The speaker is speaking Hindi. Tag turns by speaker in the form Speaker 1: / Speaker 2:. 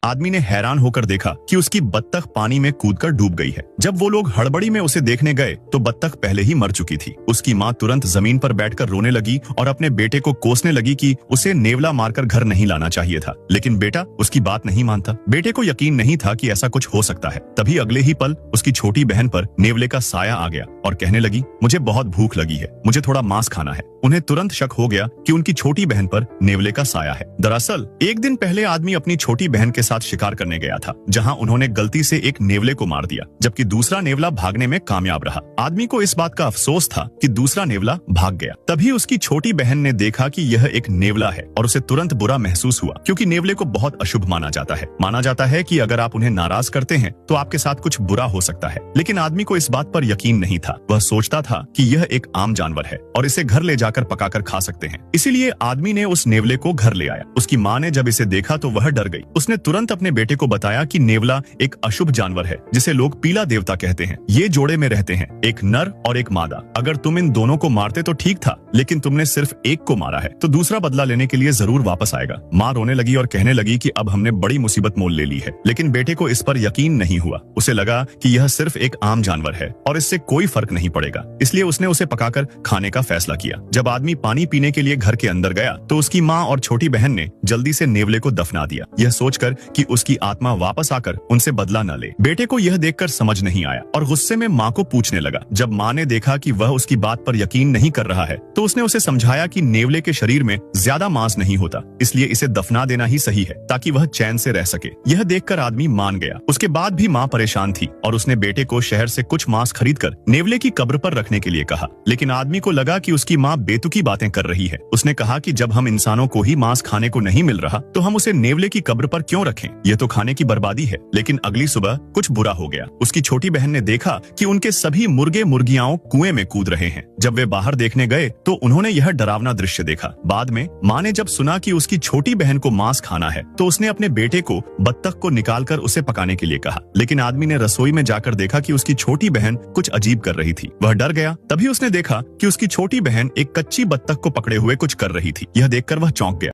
Speaker 1: आदमी ने हैरान होकर देखा कि उसकी बत्तख पानी में कूदकर डूब गई है। जब वो लोग हड़बड़ी में उसे देखने गए तो बत्तख पहले ही मर चुकी थी। उसकी माँ तुरंत जमीन पर बैठकर रोने लगी और अपने बेटे को कोसने लगी कि उसे नेवला मारकर घर नहीं लाना चाहिए था, लेकिन बेटा उसकी बात नहीं मानता। बेटे को यकीन नहीं था कि ऐसा कुछ हो सकता है। तभी अगले ही पल उसकी छोटी बहन पर नेवले का साया आ गया और कहने लगी, मुझे बहुत भूख लगी है, मुझे थोड़ा मांस खाना है। उन्हें तुरंत शक हो गया कि उनकी छोटी बहन पर नेवले का साया है। दरअसल एक दिन पहले आदमी अपनी छोटी बहन के साथ शिकार करने गया था, जहां उन्होंने गलती से एक नेवले को मार दिया, जबकि दूसरा नेवला भागने में कामयाब रहा। आदमी को इस बात का अफसोस था कि दूसरा नेवला भाग गया। तभी उसकी छोटी बहन ने देखा कि यह एक नेवला है और उसे तुरंत बुरा महसूस हुआ, क्योंकि नेवले को बहुत अशुभ माना जाता है। माना जाता है कि अगर आप उन्हें नाराज करते हैं तो आपके साथ कुछ बुरा हो सकता है। लेकिन आदमी को इस बात पर यकीन नहीं था। वह सोचता था कि यह एक आम जानवर है और इसे घर ले जाकर पकाकर खा सकते हैं। इसीलिए आदमी ने उस नेवले को घर ले आया। उसकी माँ ने जब इसे देखा तो वह डर गई। उसने तुरंत अपने बेटे को बताया कि नेवला एक अशुभ जानवर है, जिसे लोग पीला देवता कहते हैं। ये जोड़े में रहते हैं, एक नर और एक मादा। अगर तुम इन दोनों को मारते तो ठीक था, लेकिन तुमने सिर्फ एक को मारा है, तो दूसरा बदला लेने के लिए जरूर वापस आएगा। माँ रोने लगी और कहने लगी कि अब हमने बड़ी मुसीबत मोल ले ली है। लेकिन बेटे को इस पर यकीन नहीं हुआ। उसे लगा कि यह सिर्फ एक आम जानवर है और इससे कोई फर्क नहीं पड़ेगा, इसलिए उसने उसे पकाकर खाने का फैसला किया। जब आदमी पानी पीने के लिए घर के अंदर गया तो उसकी माँ और छोटी बहन ने जल्दी से नेवले को दफना दिया, यह सोचकर कि उसकी आत्मा वापस आकर उनसे बदला न ले। बेटे को यह देखकर समझ नहीं आया और गुस्से में माँ को पूछने लगा। जब माँ ने देखा कि वह उसकी बात पर यकीन नहीं कर रहा है तो उसने उसे समझाया कि नेवले के शरीर में ज्यादा मांस नहीं होता, इसलिए इसे दफना देना ही सही है ताकि वह चैन से रह सके। यह देखकर आदमी मान गया। उसके बाद भी माँ परेशान थी और उसने बेटे को शहर से कुछ मांस खरीदकर नेवले की कब्र पर रखने के लिए कहा। लेकिन आदमी को लगा कि उसकी माँ बेतुकी बातें कर रही है। उसने कहा कि जब हम इंसानों को ही मांस खाने को नहीं मिल रहा तो हम उसे नेवले की कब्र पर क्यों रखें? यह तो खाने की बर्बादी है। लेकिन अगली सुबह कुछ बुरा हो गया। उसकी छोटी बहन ने देखा कि उनके सभी मुर्गे मुर्गियाओं कुएं में कूद रहे हैं। जब वे बाहर देखने गए तो उन्होंने यह डरावना दृश्य देखा। बाद में माँ ने जब सुना कि उसकी छोटी बहन को मांस खाना है तो उसने अपने बेटे को बत्तख को निकालकर उसे पकाने के लिए कहा। लेकिन आदमी ने रसोई में जाकर देखा कि उसकी छोटी बहन कुछ अजीब कर रही थी। वह डर गया। तभी उसने देखा कि उसकी छोटी बहन एक कच्ची बत्तख को पकड़े हुए कुछ कर रही थी। यह देखकर वह चौंक गया।